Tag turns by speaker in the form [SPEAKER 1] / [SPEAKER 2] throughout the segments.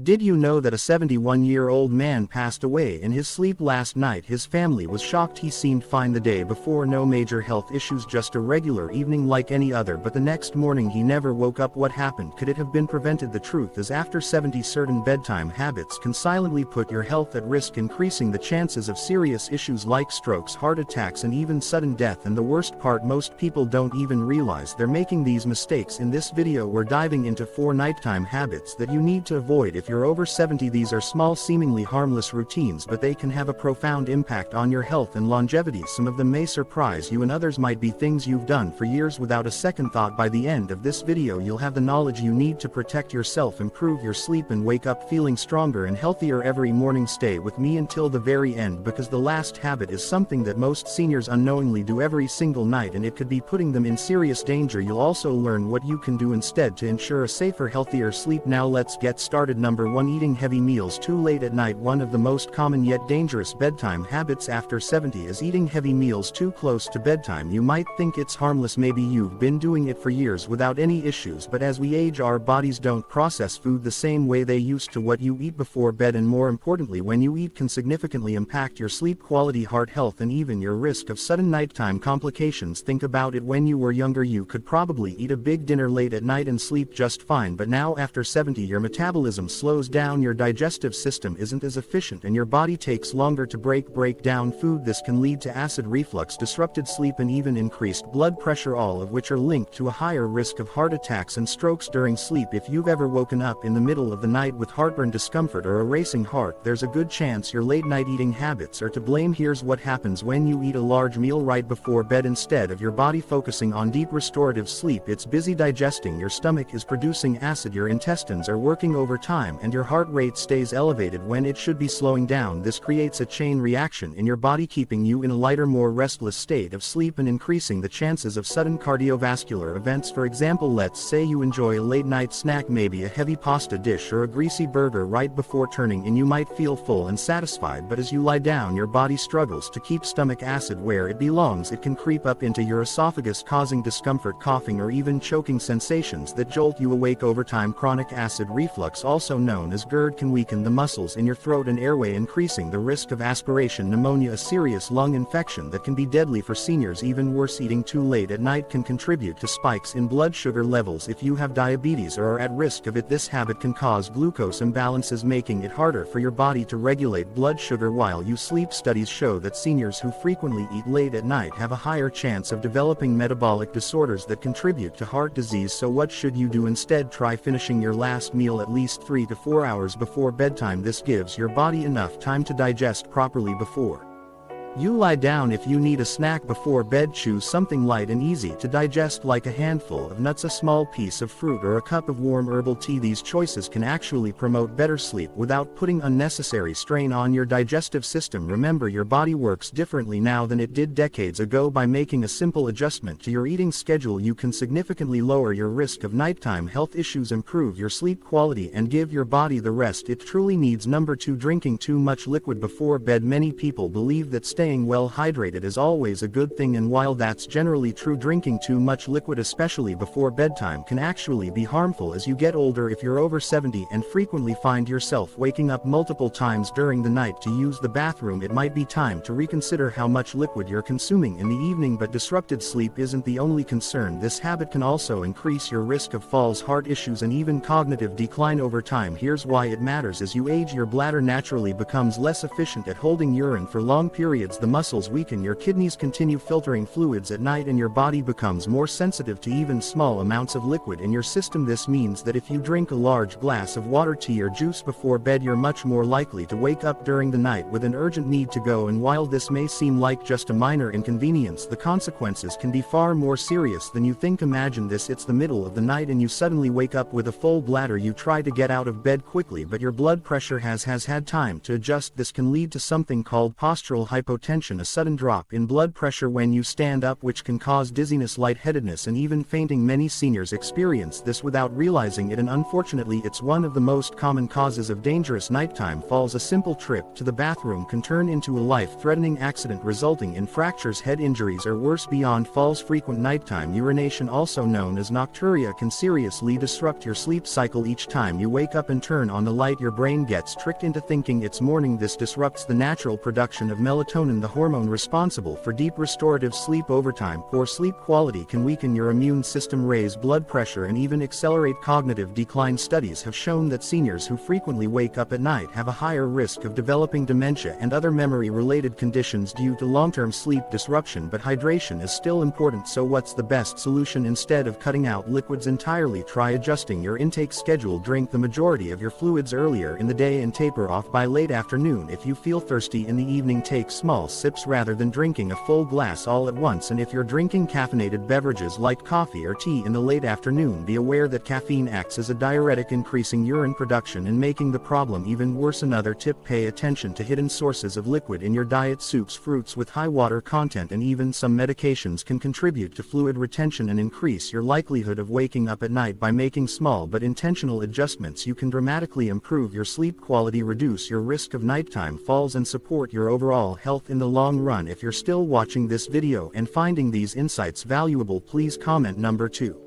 [SPEAKER 1] Did you know that a 71-year-old man passed away in his sleep last night? His family was shocked. He seemed fine the day before, no major health issues, just a regular evening like any other, but the next morning he never woke up. What happened? Could it have been prevented? The truth is, after 70, certain bedtime habits can silently put your health at risk, increasing the chances of serious issues like strokes, heart attacks, and even sudden death. And the worst part, most people don't even realize they're making these mistakes. In this video we're diving into 4 nighttime habits that you need to avoid if you're over 70. These are small, seemingly harmless routines, but they can have a profound impact on your health and longevity. Some of them may surprise you, and others might be things you've done for years without a second thought. By the end of this video you'll have the knowledge you need to protect yourself, improve your sleep, and wake up feeling stronger and healthier every morning. Stay with me until the very end, because the last habit is something that most seniors unknowingly do every single night, and it could be putting them in serious danger. You'll also learn what you can do instead to ensure a safer, healthier sleep. Now let's get started. Number 1. Eating heavy meals too late at night. One of the most common yet dangerous bedtime habits after 70 is eating heavy meals too close to bedtime. You might think it's harmless, maybe you've been doing it for years without any issues, but as we age our bodies don't process food the same way they used to. What you eat before bed, and more importantly when you eat, can significantly impact your sleep quality, heart health, and even your risk of sudden nighttime complications. Think about it. When you were younger you could probably eat a big dinner late at night and sleep just fine, but now after 70 your metabolism slows down, your digestive system isn't as efficient, and your body takes longer to break down food. This can lead to acid reflux, disrupted sleep, and even increased blood pressure, all of which are linked to a higher risk of heart attacks and strokes during sleep. If you've ever woken up in the middle of the night with heartburn, discomfort, or a racing heart, there's a good chance your late night eating habits are to blame. Here's what happens when you eat a large meal right before bed. Instead of your body focusing on deep restorative sleep, it's busy digesting. Your stomach is producing acid, your intestines are working overtime, and your heart rate stays elevated when it should be slowing down. This creates a chain reaction in your body, keeping you in a lighter, more restless state of sleep and increasing the chances of sudden cardiovascular events. For example, let's say you enjoy a late night snack, maybe a heavy pasta dish or a greasy burger. Right before turning in you might feel full and satisfied, but as you lie down your body struggles to keep stomach acid where it belongs. It can creep up into your esophagus, causing discomfort, coughing, or even choking sensations that jolt you awake. Over time, chronic acid reflux, also known as GERD, can weaken the muscles in your throat and airway, increasing the risk of aspiration pneumonia, a serious lung infection that can be deadly for seniors. Even worse, eating too late at night can contribute to spikes in blood sugar levels. If you have diabetes or are at risk of it, this habit can cause glucose imbalances, making it harder for your body to regulate blood sugar while you sleep. Studies show that seniors who frequently eat late at night have a higher chance of developing metabolic disorders that contribute to heart disease. So what should you do instead? Try finishing your last meal at least 3 to 4 hours before bedtime. This gives your body enough time to digest properly before you lie down. If you need a snack before bed, choose something light and easy to digest, like a handful of nuts, a small piece of fruit, or a cup of warm herbal tea. These choices can actually promote better sleep without putting unnecessary strain on your digestive system. Remember, your body works differently now than it did decades ago. By making a simple adjustment to your eating schedule, you can significantly lower your risk of nighttime health issues, improve your sleep quality, and give your body the rest it truly needs. Number 2. Drinking too much liquid before bed. Many people believe that staying well hydrated is always a good thing, and while that's generally true, drinking too much liquid, especially before bedtime, can actually be harmful as you get older. If you're over 70 and frequently find yourself waking up multiple times during the night to use the bathroom, it might be time to reconsider how much liquid you're consuming in the evening. But disrupted sleep isn't the only concern. This habit can also increase your risk of falls, heart issues, and even cognitive decline over time. Here's why it matters. As you age, your bladder naturally becomes less efficient at holding urine for long periods. The muscles weaken, your kidneys continue filtering fluids at night, and your body becomes more sensitive to even small amounts of liquid in your system. This means that if you drink a large glass of water, tea, or juice before bed, you're much more likely to wake up during the night with an urgent need to go. And while this may seem like just a minor inconvenience, the consequences can be far more serious than you think. Imagine this: it's the middle of the night and you suddenly wake up with a full bladder. You try to get out of bed quickly, but your blood pressure has had time to adjust. This can lead to something called postural hypotension, hypotension, a sudden drop in blood pressure when you stand up, which can cause dizziness, lightheadedness, and even fainting. Many seniors experience this without realizing it, and unfortunately it's one of the most common causes of dangerous nighttime falls. A simple trip to the bathroom can turn into a life-threatening accident, resulting in fractures, head injuries, or worse. Beyond falls, frequent nighttime urination, also known as nocturia, can seriously disrupt your sleep cycle. Each time you wake up and turn on the light, your brain gets tricked into thinking it's morning. This disrupts the natural production of melatonin, the hormone responsible for deep restorative sleep. Over time, poor sleep quality can weaken your immune system, raise blood pressure, and even accelerate cognitive decline. Studies have shown that seniors who frequently wake up at night have a higher risk of developing dementia and other memory-related conditions due to long-term sleep disruption. But hydration is still important, so what's the best solution? Instead of cutting out liquids entirely, try adjusting your intake schedule. Drink the majority of your fluids earlier in the day and taper off by late afternoon. If you feel thirsty in the evening, take small sips rather than drinking a full glass all at once. And if you're drinking caffeinated beverages like coffee or tea in the late afternoon, be aware that caffeine acts as a diuretic, increasing urine production and making the problem even worse. Another tip: pay attention to hidden sources of liquid in your diet. Soups, fruits with high water content, and even some medications can contribute to fluid retention and increase your likelihood of waking up at night. By making small but intentional adjustments, you can dramatically improve your sleep quality, reduce your risk of nighttime falls, and support your overall health in the long run. If you're still watching this video and finding these insights valuable, please comment number 2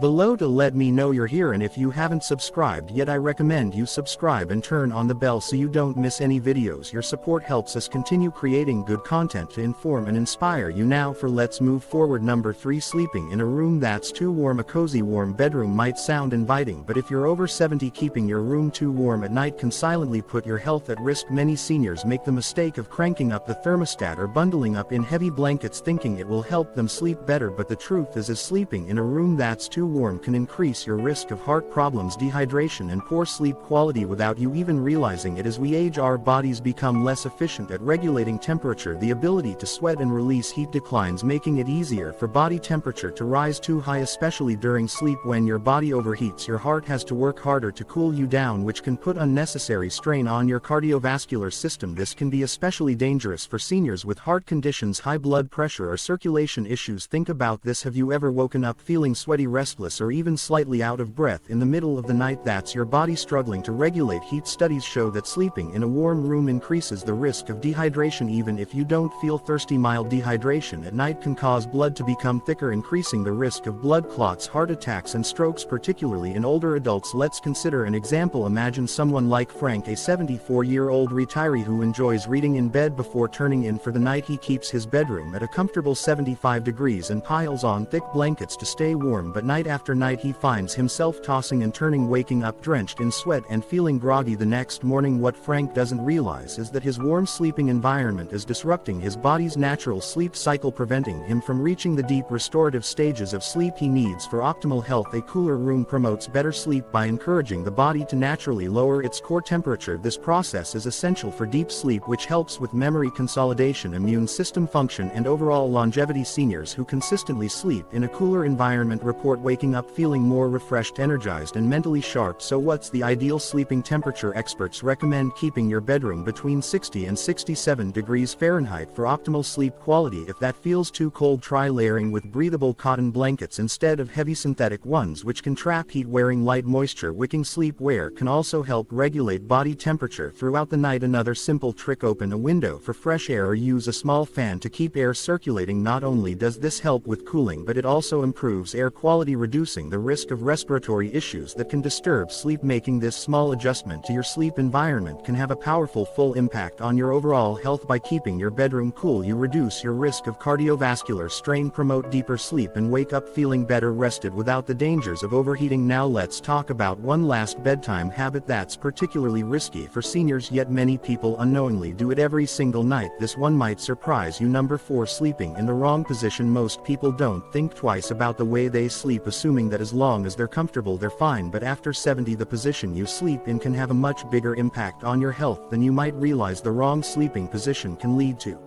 [SPEAKER 1] below to let me know you're here, and if you haven't subscribed yet, I recommend you subscribe and turn on the bell so you don't miss any videos. Your support helps us continue creating good content to inform and inspire you. Now let's move forward. Number 3, sleeping in a room that's too warm. A cozy warm bedroom might sound inviting, but if you're over 70, keeping your room too warm at night can silently put your health at risk. Many seniors make the mistake of cranking up the thermostat or bundling up in heavy blankets thinking it will help them sleep better, but the truth is sleeping in a room that's too warm can increase your risk of heart problems, dehydration, and poor sleep quality without you even realizing it. As we age, our bodies become less efficient at regulating temperature. The ability to sweat and release heat declines, making it easier for body temperature to rise too high, especially during sleep. When your body overheats, your heart has to work harder to cool you down, which can put unnecessary strain on your cardiovascular system. This can be especially dangerous for seniors with heart conditions, high blood pressure, or circulation issues. Think about this: have you ever woken up feeling sweaty, restless, or even slightly out of breath in the middle of the night? That's your body struggling to regulate heat. Studies show that sleeping in a warm room increases the risk of dehydration. Even if you don't feel thirsty, mild dehydration at night can cause blood to become thicker, increasing the risk of blood clots, heart attacks, and strokes, particularly in older adults. Let's consider an example. Imagine someone like Frank, a 74-year-old retiree who enjoys reading in bed before turning in for the night. He keeps his bedroom at a comfortable 75 degrees and piles on thick blankets to stay warm, but night after night he finds himself tossing and turning, waking up drenched in sweat and feeling groggy the next morning. What Frank doesn't realize is that his warm sleeping environment is disrupting his body's natural sleep cycle, preventing him from reaching the deep restorative stages of sleep he needs for optimal health. A cooler room promotes better sleep by encouraging the body to naturally lower its core temperature. This process is essential for deep sleep, which helps with memory consolidation, immune system function, and overall longevity. Seniors who consistently sleep in a cooler environment report waking up feeling more refreshed, energized, and mentally sharp. So what's the ideal sleeping temperature? Experts recommend keeping your bedroom between 60 and 67 degrees Fahrenheit for optimal sleep quality. If that feels too cold, try layering with breathable cotton blankets instead of heavy synthetic ones, which can trap heat. Wearing light, moisture wicking sleepwear can also help regulate body temperature throughout the night. Another simple trick: open a window for fresh air or use a small fan to keep air circulating. Not only does this help with cooling, but it also improves air quality, reducing the risk of respiratory issues that can disturb sleep. Making this small adjustment to your sleep environment can have a powerful full impact on your overall health. By keeping your bedroom cool, you reduce your risk of cardiovascular strain, promote deeper sleep, and wake up feeling better rested without the dangers of overheating. Now let's talk about one last bedtime habit that's particularly risky for seniors, yet many people unknowingly do it every single night. This one might surprise you. Number 4, sleeping in the wrong position. Most people don't think twice about the way they sleep, assuming that as long as they're comfortable they're fine, but after 70, the position you sleep in can have a much bigger impact on your health than you might realize. The wrong sleeping position can lead to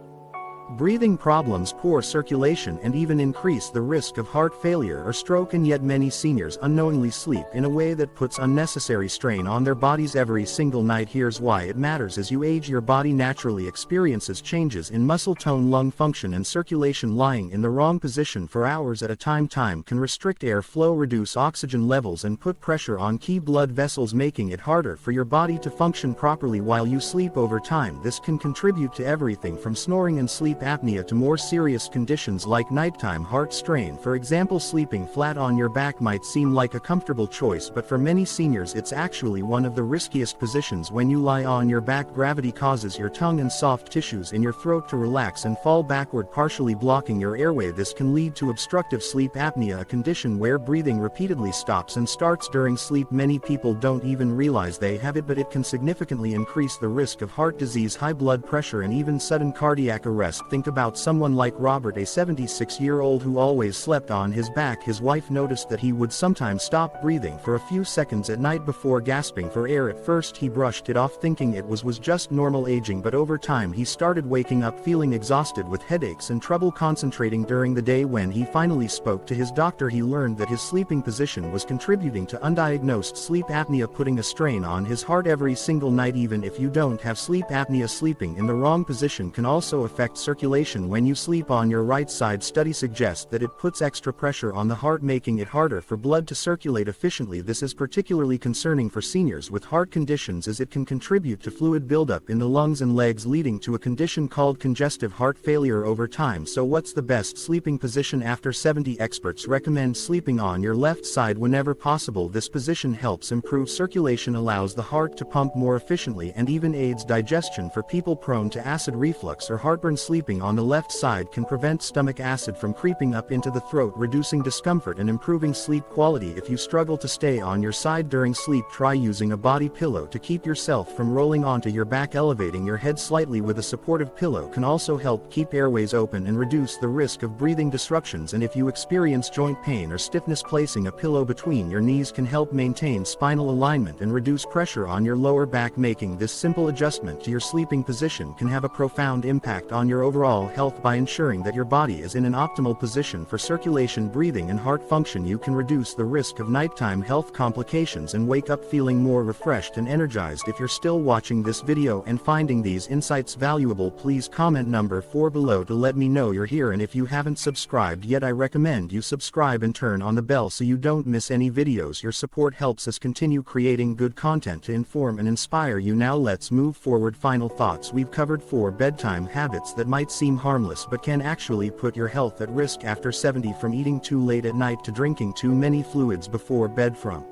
[SPEAKER 1] breathing problems, poor circulation, and even increase the risk of heart failure or stroke. And yet many seniors unknowingly sleep in a way that puts unnecessary strain on their bodies every single night. Here's why it matters. As you age, your body naturally experiences changes in muscle tone, lung function, and circulation. Lying in the wrong position for hours at a time can restrict air flow, reduce oxygen levels, and put pressure on key blood vessels, making it harder for your body to function properly while you sleep. Over time, this can contribute to everything from snoring and sleep apnea to more serious conditions like nighttime heart strain. For example, sleeping flat on your back might seem like a comfortable choice, but for many seniors it's actually one of the riskiest positions. When you lie on your back, gravity causes your tongue and soft tissues in your throat to relax and fall backward, partially blocking your airway. This can lead to obstructive sleep apnea, a condition where breathing repeatedly stops and starts during sleep. Many people don't even realize they have it, but it can significantly increase the risk of heart disease, high blood pressure, and even sudden cardiac arrest. Think about someone like Robert, a 76-year-old who always slept on his back. His wife noticed that he would sometimes stop breathing for a few seconds at night before gasping for air. At first he brushed it off, thinking it was just normal aging, but over time he started waking up feeling exhausted with headaches and trouble concentrating during the day. When he finally spoke to his doctor, he learned that his sleeping position was contributing to undiagnosed sleep apnea, putting a strain on his heart every single night. Even if you don't have sleep apnea, sleeping in the wrong position can also affect circulation. When you sleep on your right side, studies suggest that it puts extra pressure on the heart, making it harder for blood to circulate efficiently. This is particularly concerning for seniors with heart conditions, as it can contribute to fluid buildup in the lungs and legs, leading to a condition called congestive heart failure over time. So what's the best sleeping position after 70? Experts recommend sleeping on your left side whenever possible. This position helps improve circulation, allows the heart to pump more efficiently, and even aids digestion. For people prone to acid reflux or heartburn, sleeping on the left side can prevent stomach acid from creeping up into the throat, reducing discomfort and improving sleep quality. If you struggle to stay on your side during sleep, try using a body pillow to keep yourself from rolling onto your back. Elevating your head slightly with a supportive pillow can also help keep airways open and reduce the risk of breathing disruptions. And if you experience joint pain or stiffness, placing a pillow between your knees can help maintain spinal alignment and reduce pressure on your lower back. Making this simple adjustment to your sleeping position can have a profound impact on your overall health. By ensuring that your body is in an optimal position for circulation, breathing, and heart function, you can reduce the risk of nighttime health complications and wake up feeling more refreshed and energized. If you're still watching this video and finding these insights valuable, please comment number 4 below to let me know you're here. And if you haven't subscribed yet, I recommend you subscribe and turn on the bell so you don't miss any videos. Your support helps us continue creating good content to inform and inspire you. Now let's move forward. Final thoughts. We've covered 4 bedtime habits that might seem harmless but can actually put your health at risk after 70, from eating too late at night to drinking too many fluids before bed, from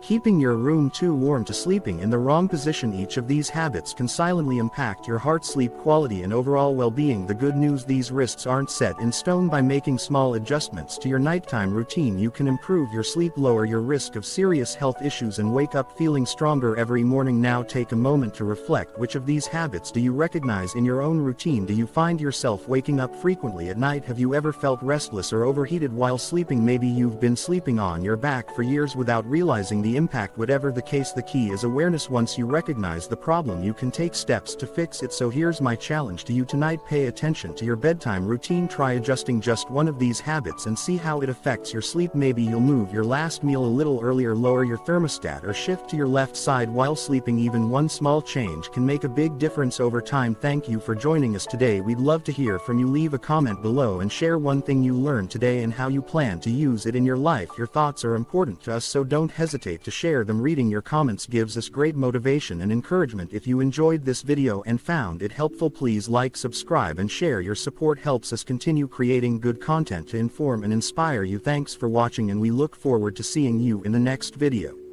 [SPEAKER 1] keeping your room too warm to sleeping in the wrong position. Each of these habits can silently impact your heart, sleep quality, and overall well-being. The good news: these risks aren't set in stone. By making small adjustments to your nighttime routine, you can improve your sleep, lower your risk of serious health issues, and wake up feeling stronger every morning. Now take a moment to reflect. Which of these habits do you recognize in your own routine? Do you find yourself waking up frequently at night? Have you ever felt restless or overheated while sleeping? Maybe you've been sleeping on your back for years without realizing the impact. Whatever the case, the key is awareness. Once you recognize the problem, you can take steps to fix it. So here's my challenge to you tonight: pay attention to your bedtime routine. Try adjusting just one of these habits and see how it affects your sleep. Maybe you'll move your last meal a little earlier, lower your thermostat, or shift to your left side while sleeping. Even one small change can make a big difference over time. Thank you for joining us today. We'd love to hear from you. Leave a comment below and share one thing you learned today and how you plan to use it in your life. Your thoughts are important to us, so don't hesitate to share them. Reading your comments gives us great motivation and encouragement. If you enjoyed this video and found it helpful, please like, subscribe, and share. Your support helps us continue creating good content to inform and inspire you. Thanks for watching, and we look forward to seeing you in the next video.